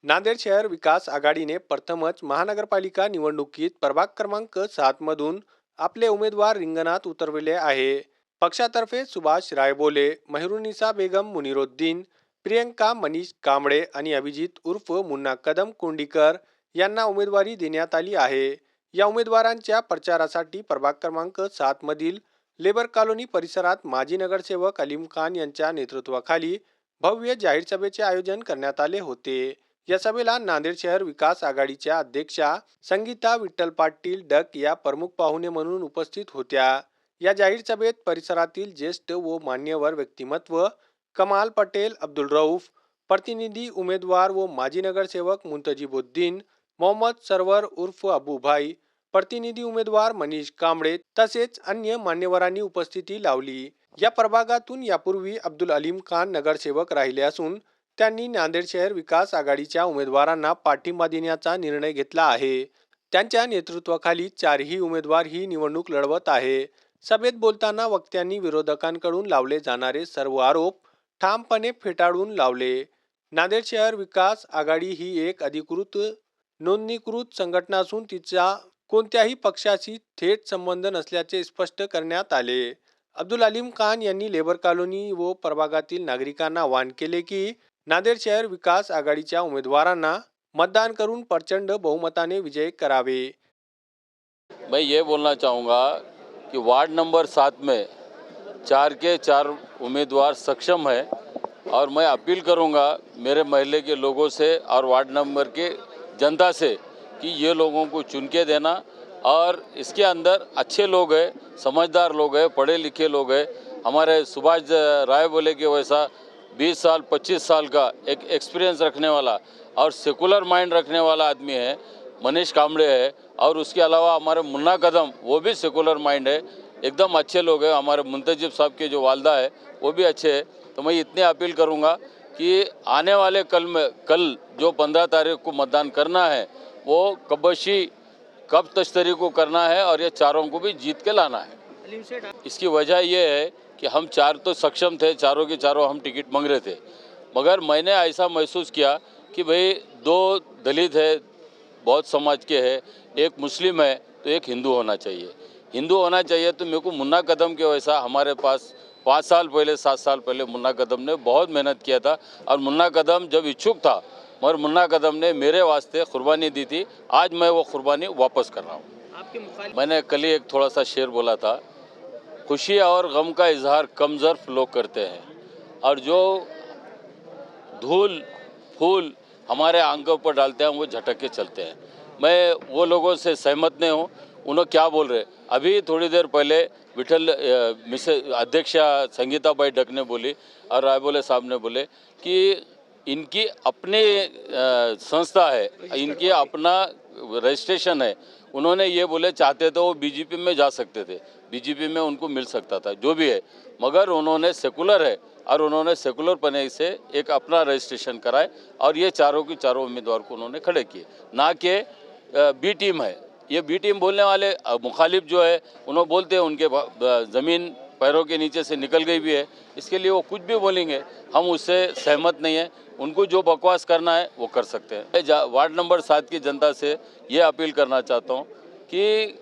नांदेड शहर विकास आघाडीने प्रथमच महानगरपालिका निवडणुकीत प्रभाग क्रमांक 7 मधून आपले उमेदवार रिंगणात उतरविले आहे. पक्षातर्फे सुभाष रायबोले, मेहरुनिसा बेगम मुनिरुद्दीन, प्रियंका मनीष कांबळे आणि अभिजित उर्फ मुन्ना कदम कोंडीकर यांना उमेदवारी देण्यात आली आहे. या उमेदवारांच्या प्रचारासाठी प्रभाग क्रमांक 7 मधील लेबर कॉलनी परिसरात माजी नगरसेवक अलीम खान यांच्या नेतृत्वाखाली भव्य जाहीर सभेचे आयोजन करण्यात आले होते. या सभेला नांदेड शहर विकास आघाडीच्या अध्यक्षा संगीता विठ्ठल पाटील डक या प्रमुख पाहुणे म्हणून उपस्थित होत्या. या जाहीर सभेत परिसरातील ज्येष्ठ व मान्यवर व्यक्तिमत्व कमाल पटेल, अब्दुल रऊफ, प्रतिनिधी उमेदवार व माजी नगरसेवक मुंतजीबुद्दीन, मोहम्मद सरवर उर्फ अबू भाई, प्रतिनिधी उमेदवार मनीष कांबळे तसेच अन्य मान्यवरांनी उपस्थिती लावली. या प्रभागातून यापूर्वी अब्दुल अलीम खान नगरसेवक राहिले असून त्यांनी नांदेड शहर विकास आघाडीच्या उमेदवारांना पाठिंबा देण्याचा निर्णय घेतला आहे. त्यांच्या नेतृत्वाखाली चारही उमेदवार ही निवडणूक लढवत आहे. सभेत बोलताना वक्त्यांनी विरोधकांकडून लावले जाणारे सर्व आरोप ठामपणे फेटाळून लावले. नांदेड शहर विकास आघाडी ही एक अधिकृत नोंदणीकृत संघटना असून तिचा कोणत्याही पक्षाशी थेट संबंध नसल्याचे स्पष्ट करण्यात आले. अब्दुल अलीम खान यांनी लेबर कॉलनी व प्रभागातील नागरिकांना आवाहन केले की नांदेड शहर विकास आघाडीच्या उमेदवारांना मतदान करून प्रचंड बहुमताने विजय करावे. मैं ये बोलना चाहूँगा कि वार्ड नंबर 7 में 4 के 4 उम्मीदवार सक्षम है और मैं अपील करूँगा मेरे महल्ले के लोगों से और वार्ड नंबर के जनता से कि ये लोगों को चुन के देना और इसके अंदर अच्छे लोग हैं, समझदार लोग हैं, पढ़े लिखे लोग हैं। हमारे सुभाष राय बोले कि वैसा 20 साल 25 साल का एक एक्सपीरियंस रखने वाला और सेकुलर माइंड रखने वाला आदमी है मनीष कांबळे है। और उसके अलावा हमारे मुन्ना कदम वो भी सेकुलर माइंड है, एकदम अच्छे लोग हैं। हमारे मुंतजिब साहब के जो वालदा है वो भी अच्छे हैं। तो मैं इतनी अपील करूँगा कि आने वाले कल जो 15 तारीख को मतदान करना है वो कबशी कब तश्तरी को करना है और ये चारों को भी जीत के लाना है। इसकी वजह ये है कि हम 4 तो सक्षम थे, चारों के चारों हम टिकट मांग रहे थे, मगर मैंने ऐसा महसूस किया कि भाई 2 दलित है, बहुत समाज के है, एक मुस्लिम है, तो एक हिंदू होना चाहिए। हिंदू होना चाहिए तो मेरे को मुन्ना कदम के वैसा हमारे पास 5 साल पहले 7 साल पहले मुन्ना कदम ने बहुत मेहनत किया था और मुन्ना कदम जब इच्छुक था मगर मुन्ना कदम ने मेरे वास्ते कुर्बानी दी थी। आज मैं वो कुर्बानी वापस कर रहा हूँ। मैंने कल ही एक थोड़ा सा शेर बोला था, खुशी और गम का इजहार कमज़र्फ लोग करते हैं और जो धूल फूल हमारे आंखों पर डालते हैं वो झटक के चलते हैं। मैं वो लोगों से सहमत नहीं हूँ। उन्होंने क्या बोल रहे, अभी थोड़ी देर पहले अध्यक्षा संगीता बाई डक ने बोली और रायबोले साहब ने बोले कि इनकी अपनी संस्था है, इनकी अपना रजिस्ट्रेशन है। उन्होंने ये बोले चाहते तो वो बीजेपी में जा सकते थे, बीजेपी में उनको मिल सकता था, जो भी है, मगर उन्होंने सेकुलर है और उन्होंने सेकुलर पने से एक अपना रजिस्ट्रेशन कराए और ये चारों की चारों उम्मीदवार को उन्होंने खड़े किए, ना कि बी टीम है। ये बी टीम बोलने वाले मुखालिफ जो है उन्होंने बोलते हैं उनके ज़मीन पैरों के नीचे से निकल गई भी है, इसके लिए वो कुछ भी बोलेंगे, हम उससे सहमत नहीं हैं। उनको जो बकवास करना है वो कर सकते हैं। वार्ड नंबर 7 की जनता से ये अपील करना चाहता हूँ कि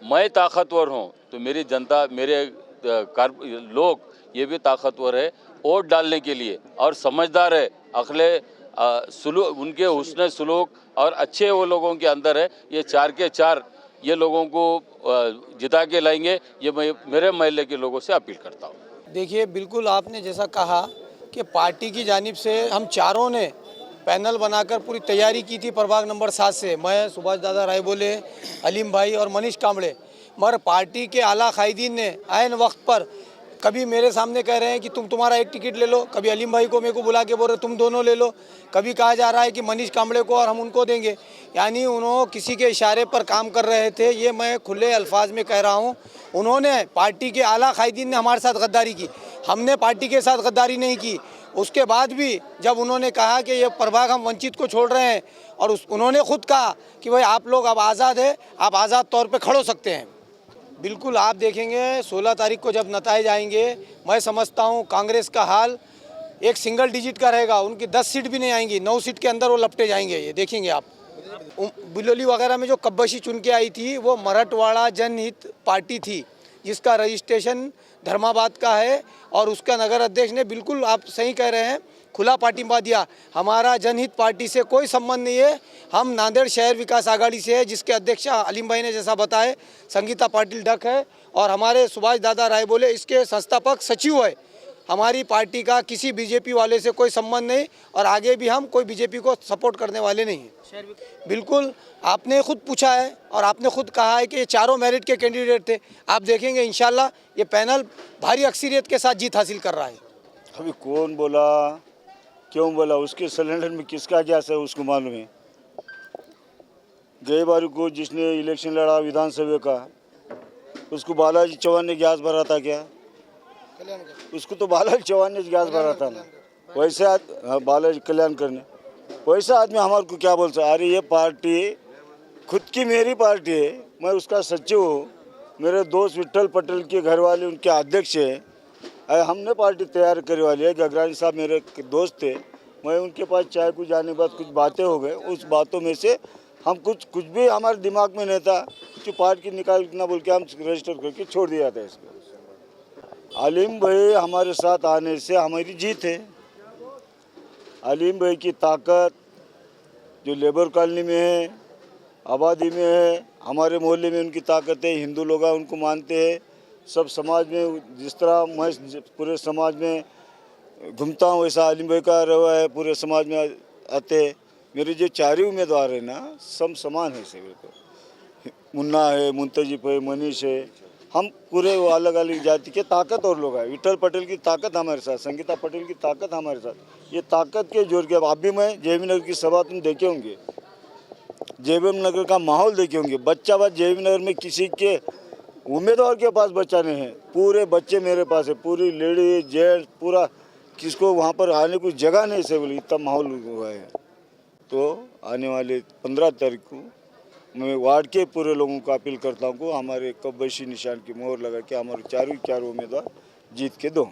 मैं ताकतवर हूँ तो मेरी जनता, मेरे लोग ये भी ताकतवर है वोट डालने के लिए और समझदार है, अखले सुलूक, उनके हुस्न सुलूक और अच्छे वो लोगों के अंदर है। ये 4 के 4 ये लोगों को जिता के लाएंगे, ये मैं मेरे महल्ले के लोगों से अपील करता हूँ। देखिए, बिल्कुल आपने जैसा कहा कि पार्टी की जानिब से हम चारों ने पैनल बनाकर पूरी तैयारी की थी प्रभाग नंबर 7 से, मैं सुभाष दादा रायबोले, अलीम भाई और मनीष कांबळे, मगर पार्टी के आला कायदीन ने ऐन वक्त पर कभी मेरे सामने कह रहे हैं कि तुम्हारा एक टिकट ले लो, कभी अलीम भाई को मेरे को बुला के बोल रहे तुम दोनों ले लो, कभी कहा जा रहा है कि मनीष कांबळे को और हम उनको देंगे। यानी उन्होंने किसी के इशारे पर काम कर रहे थे, ये मैं खुले अल्फाज में कह रहा हूँ। उन्होंने पार्टी के आला कायदीन ने हमारे साथ गद्दारी की, हमने पार्टी के साथ गद्दारी नहीं की। उसके बाद भी जब उन्होंने कहा कि ये प्रभाग हम वंचित को छोड़ रहे हैं और उन्होंने खुद कहा कि भाई आप लोग अब आज़ाद है, आप आज़ाद तौर पे खड़े हो सकते हैं। बिल्कुल आप देखेंगे 16 तारीख को जब नताए जाएंगे, मैं समझता हूँ कांग्रेस का हाल एक सिंगल डिजिट का रहेगा, उनकी 10 सीट भी नहीं आएंगी, 9 सीट के अंदर वो लपटे जाएंगे, ये देखेंगे आप। बिलोली वगैरह में जो कब्बशी चुन के आई थी वो मराठवाड़ा जनहित पार्टी थी, जिसका रजिस्ट्रेशन धर्माबाद का है, और उसका नगर अध्यक्ष ने, बिल्कुल आप सही कह रहे हैं, खुला पार्टिबा दिया। हमारा जनहित पार्टी से कोई संबंध नहीं है, हम नांदेड़ शहर विकास आघाड़ी से है, जिसके अध्यक्ष अलीम भाई ने जैसा बताए संगीता पाटिल डक है, और हमारे सुभाष दादा रायबोले इसके संस्थापक सचिव है। हमारी पार्टी का किसी बीजेपी वाले से कोई संबंध नहीं, और आगे भी हम कोई बीजेपी को सपोर्ट करने वाले नहीं हैं। बिल्कुल, आपने खुद पूछा है और आपने खुद कहा है कि ये चारों मेरिट के कैंडिडेट थे। आप देखेंगे इंशाल्लाह ये पैनल भारी अक्सरियत के साथ जीत हासिल कर रहा है। अभी कौन बोला, क्यों बोला, उसके सिलेंडर में किसका गैस है उसको मालूम है। गई बार को जिसने इलेक्शन लड़ा विधानसभा का, उसको बालाजी चौहान ने गैस भरा था क्या? उसको तो बालाजी चौहान ने गैस भरा था ना। वैसे बालाजी कल्याण करने वैसा आदमी हमारे को क्या बोल सकता? अरे ये पार्टी खुद की मेरी पार्टी है, मैं उसका सचिव हूँ, मेरे दोस्त विट्ठल पटेल के घर वाले उनके अध्यक्ष हैं। हमने पार्टी तैयार करी वाली है। गगरानी साहब मेरे दोस्त थे, मैं उनके पास चाय को जाने के बाद कुछ बातें हो गए, उस बातों में से हम कुछ भी हमारे दिमाग में नहीं था कि पार्टी निकालना बोल के हम रजिस्टर करके छोड़ दिया था इसको। अलीम भाई हमारे साथ आने से हमारी जीत है। अलीम भाई की ताकत जो लेबर कॉलोनी में है, आबादी में है, हमारे मोहल्ले में उनकी ताकत है। हिंदू लोग उनको मानते हैं, सब समाज में जिस तरह मैं पूरे समाज में घूमता हूँ वैसा अलीम भाई का रवा है, पूरे समाज में आते हैं। मेरे जो चार उम्मीदवार है ना, सब समान है। से मुन्ना है, मुंतजिब है, मनीष है, हम पूरे अलग अलग जाति के ताकत और लोग हैं। विट्ठल पटेल की ताकत हमारे साथ, संगीता पटेल की ताकत हमारे साथ। ये ताकत के जोर के अब भी मैं जेबी नगर की सभा तुम देखे होंगे, जेबी नगर का माहौल देखे होंगे। बच्चा जेबी नगर में किसी के उम्मीदवार के पास बच्चा नहीं है, पूरे बच्चे मेरे पास है, पूरी लेडीज जेंट्स, पूरा किसको वहाँ पर आने की जगह नहीं से बोले, इतना माहौल हुआ है। तो आने वाले 15 तारीख को मैं वार्ड के पूरे लोगों को अपील करता हूँ को हमारे कब्बशी निशान की मोहर लगा के हमारे चारों उम्मीदवार जीत के दो।